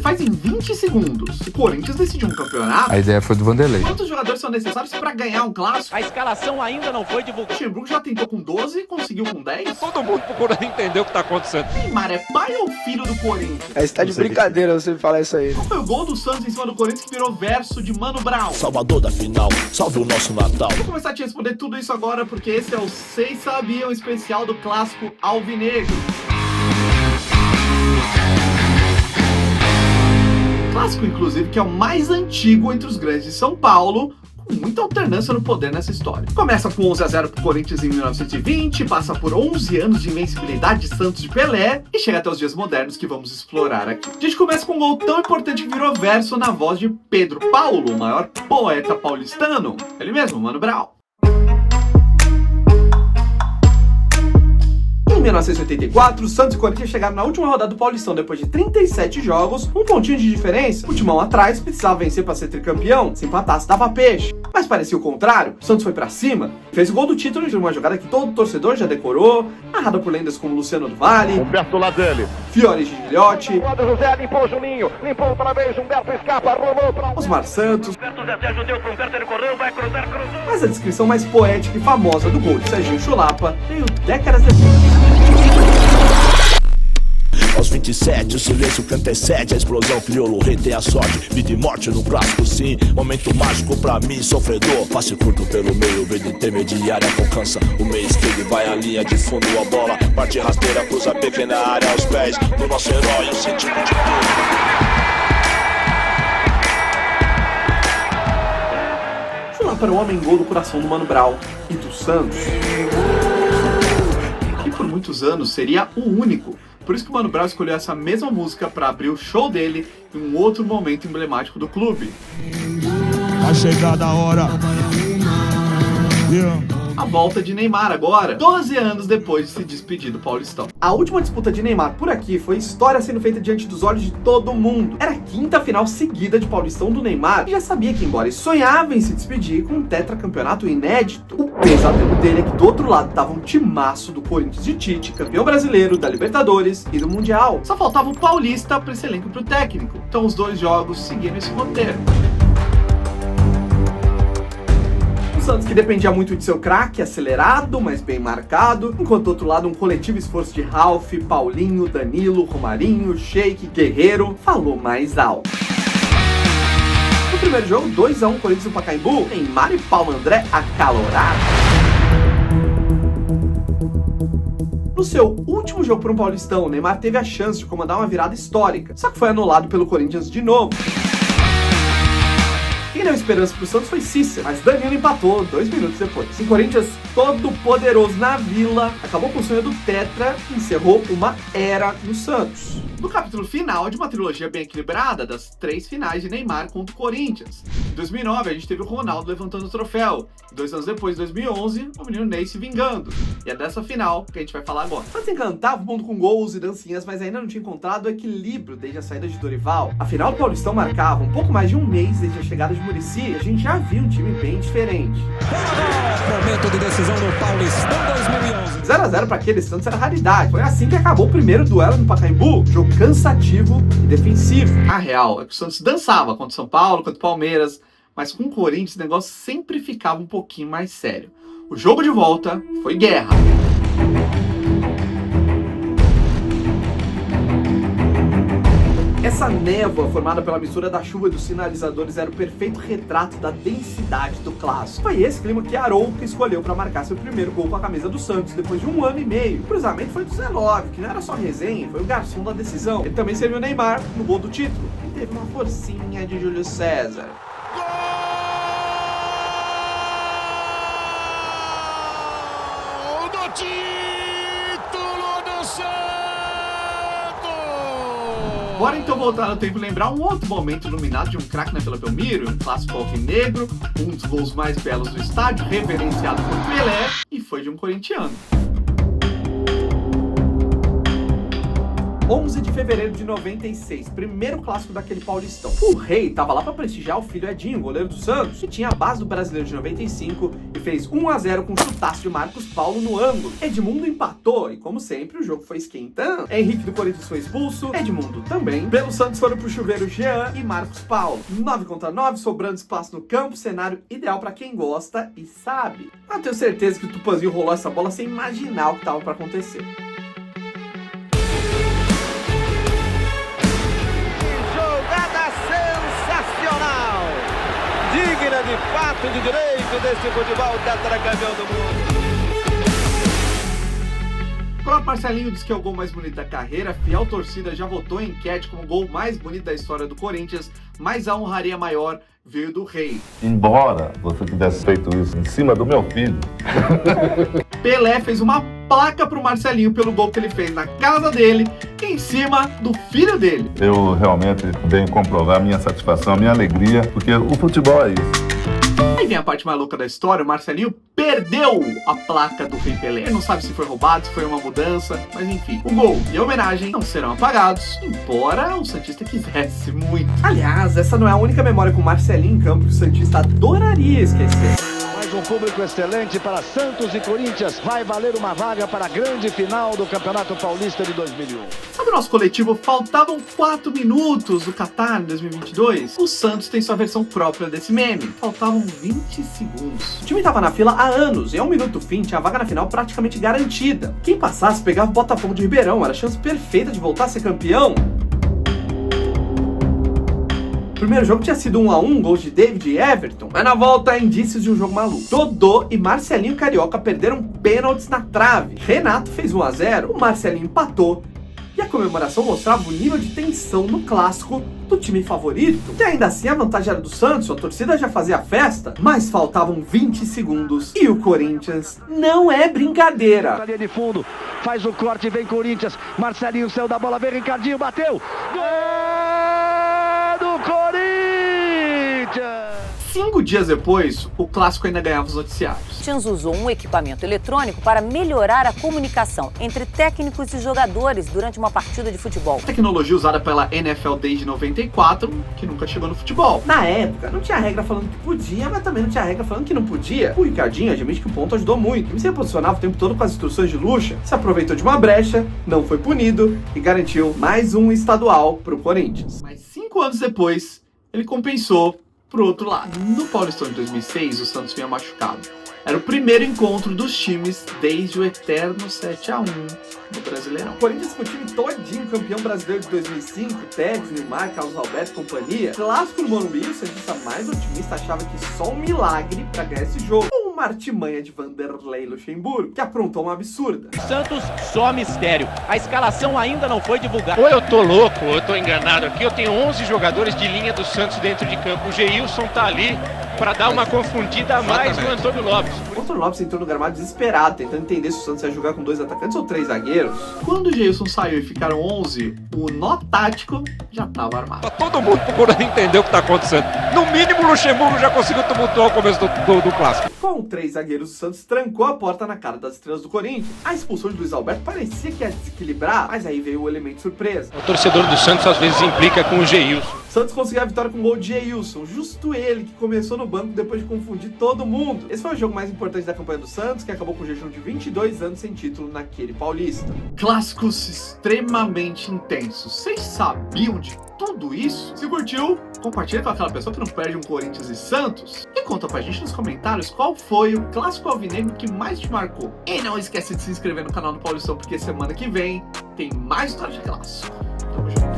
faz em 20 segundos. O Corinthians decidiu um campeonato. A ideia foi do Vanderlei. Quantos jogadores são necessários para ganhar um clássico? A escalação ainda não foi divulgada. O Luxemburgo já tentou com 12 e conseguiu com 10. Todo mundo procurando entender o que tá acontecendo. Neymar é pai ou filho do Corinthians? Você tá de brincadeira você falar isso aí. Qual foi o gol do Santos em cima do Corinthians que virou verso de Mano Brown? Salvador da final, salve o nosso Natal. Vou começar a te responder tudo isso agora, porque esse é o Cês Sabiam especial do clássico alvinegro. Clássico, inclusive, que é o mais antigo entre os grandes de São Paulo, com muita alternância no poder nessa história. Começa com 11-0 pro Corinthians em 1920, passa por 11 anos de invencibilidade de Santos de Pelé e chega até os dias modernos que vamos explorar aqui. A gente começa com um gol tão importante que virou verso na voz de Pedro Paulo, o maior poeta paulistano. Ele mesmo, Mano Brown. Em 1984, Santos e Corinthians chegaram na última rodada do Paulistão depois de 37 jogos, um pontinho de diferença. O timão atrás precisava vencer para ser tricampeão, se empatasse dava peixe. Mas parecia o contrário, o Santos foi para cima, fez o gol do título de uma jogada que todo torcedor já decorou, narrada por lendas como Luciano do Vale, Humberto Ladelli, Fiore Gigliotti, José limpou o Juninho, limpou outra vez, Humberto escapa, rolou para Osmar Santos. Humberto Zé ajudou para Humberto, ele correu, vai cruzar, cruzou. Mas a descrição mais poética e famosa do gol de Serginho Chulapa veio décadas depois. Aos 27, o silêncio canta excede, a explosão crioulo, o rei tem a sorte. Vida e morte no clássico, sim. Momento mágico pra mim, sofredor. Passe curto pelo meio, verde intermediária, alcança o meio esquerdo, vai a linha de fundo, a bola parte rasteira, cruza a pequena área aos pés do nosso herói, o sentido de tudo. Chulapa era o homem gol do coração do Mano Brown e do Santos. E por muitos anos seria o único. Por isso que o Mano Brown escolheu essa mesma música para abrir o show dele em um outro momento emblemático do clube. A chegada da hora. A volta de Neymar agora, 12 anos depois de se despedir do Paulistão. A última disputa de Neymar por aqui foi história sendo feita diante dos olhos de todo mundo. Era a quinta final seguida de Paulistão do Neymar e já sabia que, embora ele sonhava em se despedir com um tetracampeonato inédito, o pesadelo dele é que do outro lado tava um timaço do Corinthians de Tite, campeão brasileiro, da Libertadores e do Mundial. Só faltava o Paulista pra esse elenco pro técnico. Então os dois jogos seguiram esse roteiro. Santos, que dependia muito de seu craque, acelerado, mas bem marcado, enquanto do outro lado um coletivo esforço de Ralf, Paulinho, Danilo, Romarinho, Sheik, Guerreiro, falou mais alto. No primeiro jogo, 2-1 Corinthians no Pacaembu, Neymar e Paulo André acalorados. No seu último jogo para um Paulistão, Neymar teve a chance de comandar uma virada histórica, só que foi anulado pelo Corinthians de novo. Quem deu esperança pro Santos foi Cícero, mas Danilo empatou 2 minutos depois. O Corinthians, todo poderoso na Vila, acabou com o sonho do Tetra e encerrou uma era no Santos. No capítulo final de uma trilogia bem equilibrada das 3 finais de Neymar contra o Corinthians. Em 2009, a gente teve o Ronaldo levantando o troféu. 2 anos depois, em 2011, o menino Ney se vingando. E é dessa final que a gente vai falar agora. Santos encantava o mundo com gols e dancinhas, mas ainda não tinha encontrado o equilíbrio desde a saída de Dorival. A final do Paulistão marcava um pouco mais de um mês desde a chegada de Muricy e a gente já viu um time bem diferente. Momento de decisão do Paulistão 2011. 0-0 para aquele Santos era raridade. Foi assim que acabou o primeiro duelo no Pacaembu. Jogo cansativo e defensivo. A real é que o Santos dançava contra o São Paulo, contra o Palmeiras, mas com o Corinthians o negócio sempre ficava um pouquinho mais sério. O jogo de volta foi guerra. Essa névoa formada pela mistura da chuva e dos sinalizadores era o perfeito retrato da densidade do clássico. Foi esse clima que Arouca escolheu para marcar seu primeiro gol com a camisa do Santos depois de 1 ano e meio. O cruzamento foi do Zé Love, que não era só resenha, foi o garçom da decisão. Ele também serviu Neymar no gol do título e teve uma forcinha de Júlio César. Gol do título do Santos! Bora então voltar no tempo e lembrar um outro momento iluminado de um craque na Vila Belmiro, um clássico alvinegro, um dos gols mais belos do estádio, reverenciado por Pelé, e foi de um corintiano. 11 de fevereiro de 96, primeiro clássico daquele Paulistão. O Rei tava lá pra prestigiar o filho Edinho, goleiro do Santos, que tinha a base do Brasileiro de 95 e fez 1-0 com um chutaço de Marcos Paulo no ângulo. Edmundo empatou e, como sempre, o jogo foi esquentando. Henrique do Corinthians foi expulso, Edmundo também. Pelo Santos foram pro chuveiro Jean e Marcos Paulo. 9 contra 9, sobrando espaço no campo, cenário ideal pra quem gosta e sabe. Eu tenho certeza que o Tupanzinho rolou essa bola sem imaginar o que tava pra acontecer. Digna de fato de direito desse futebol tetracampeão do mundo. O próprio Marcelinho disse que é o gol mais bonito da carreira, a fiel torcida já votou em enquete como o gol mais bonito da história do Corinthians, mas a honraria maior veio do Rei. Embora você tivesse feito isso em cima do meu filho. Pelé fez uma placa pro Marcelinho pelo gol que ele fez na casa dele, em cima do filho dele. Eu realmente venho comprovar a minha satisfação, a minha alegria, porque o futebol é isso. Aí vem a parte mais louca da história, o Marcelinho perdeu a placa do Rei Pelé. Ele não sabe se foi roubado, se foi uma mudança, mas enfim. O gol e a homenagem não serão apagados, embora o Santista quisesse muito. Aliás, essa não é a única memória com o Marcelinho em campo que o Santista adoraria esquecer. Mais um público excelente para Santos e Corinthians. Vai valer uma vaga para a grande final do Campeonato Paulista de 2001. Sabe o nosso coletivo? Faltavam 4 minutos do Qatar em 2022. O Santos tem sua versão própria desse meme. Faltavam 20 segundos. O time tava na fila há anos e a 1 minuto do fim tinha a vaga na final praticamente garantida. Quem passasse pegava o Botafogo de Ribeirão. Era a chance perfeita de voltar a ser campeão. O primeiro jogo tinha sido 1-1, gols de David e Everton, mas na volta, indícios de um jogo maluco. Dodô e Marcelinho Carioca perderam pênaltis na trave. Renato fez 1-0, o Marcelinho empatou, e a comemoração mostrava o nível de tensão no clássico do time favorito. E ainda assim a vantagem era do Santos, a torcida já fazia festa, mas faltavam 20 segundos e o Corinthians não é brincadeira. A linha de fundo, faz o corte, vem Corinthians, Marcelinho saiu da bola, vem Ricardinho, bateu! Do Corinthians! 5 dias depois, o clássico ainda ganhava os noticiários. O Corinthians usou um equipamento eletrônico para melhorar a comunicação entre técnicos e jogadores durante uma partida de futebol. Tecnologia usada pela NFL desde 94, que nunca chegou no futebol. Na época, não tinha regra falando que podia, mas também não tinha regra falando que não podia. O Ricardinho admite que o ponto ajudou muito. Ele se reposicionava o tempo todo com as instruções de Lucha, se aproveitou de uma brecha, não foi punido e garantiu mais um estadual pro Corinthians. Mas 5 anos depois, ele compensou pro outro lado. No Paulistão de 2006, o Santos vinha machucado. Era o primeiro encontro dos times desde o eterno 7-1 no Brasileirão. O Corinthians com o time todinho, campeão brasileiro de 2005, Tevez, Neymar, Carlos Alberto e companhia. Clássico no Morumbi, o Santista mais otimista achava que só um milagre pra ganhar esse jogo. Uma artimanha de Vanderlei Luxemburgo, que aprontou uma absurda. Santos, só mistério. A escalação ainda não foi divulgada. Ou eu tô louco, ou eu tô enganado aqui. Eu tenho 11 jogadores de linha do Santos dentro de campo. O Geilson tá ali para dar uma confundida a mais no Antônio Lopes. O Antônio Lopes entrou no gramado desesperado, tentando entender se o Santos ia jogar com 2 atacantes ou 3 zagueiros. Quando o Geilson saiu e ficaram 11, o nó tático já tava armado. Tá todo mundo procurando entender o que tá acontecendo. No mínimo, o Luxemburgo já conseguiu tumultuar o começo do clássico. Com 3 zagueiros, o Santos trancou a porta na cara das estrelas do Corinthians. A expulsão de Luiz Alberto parecia que ia desequilibrar, mas aí veio o elemento surpresa. O torcedor do Santos às vezes implica com o Geilson. O Santos conseguiu a vitória com o gol de Geilson, justo ele que começou no banco depois de confundir todo mundo. Esse foi o jogo mais importante da campanha do Santos, que acabou com o jejum de 22 anos sem título naquele Paulista. Clássicos extremamente intensos. Vocês sabiam de tudo isso? Se curtiu, compartilha com aquela pessoa que não perde um Corinthians e Santos. E conta pra gente nos comentários qual foi o clássico alvinegro que mais te marcou. E não esquece de se inscrever no canal do Paulistão, porque semana que vem tem mais história de clássico. Tamo junto.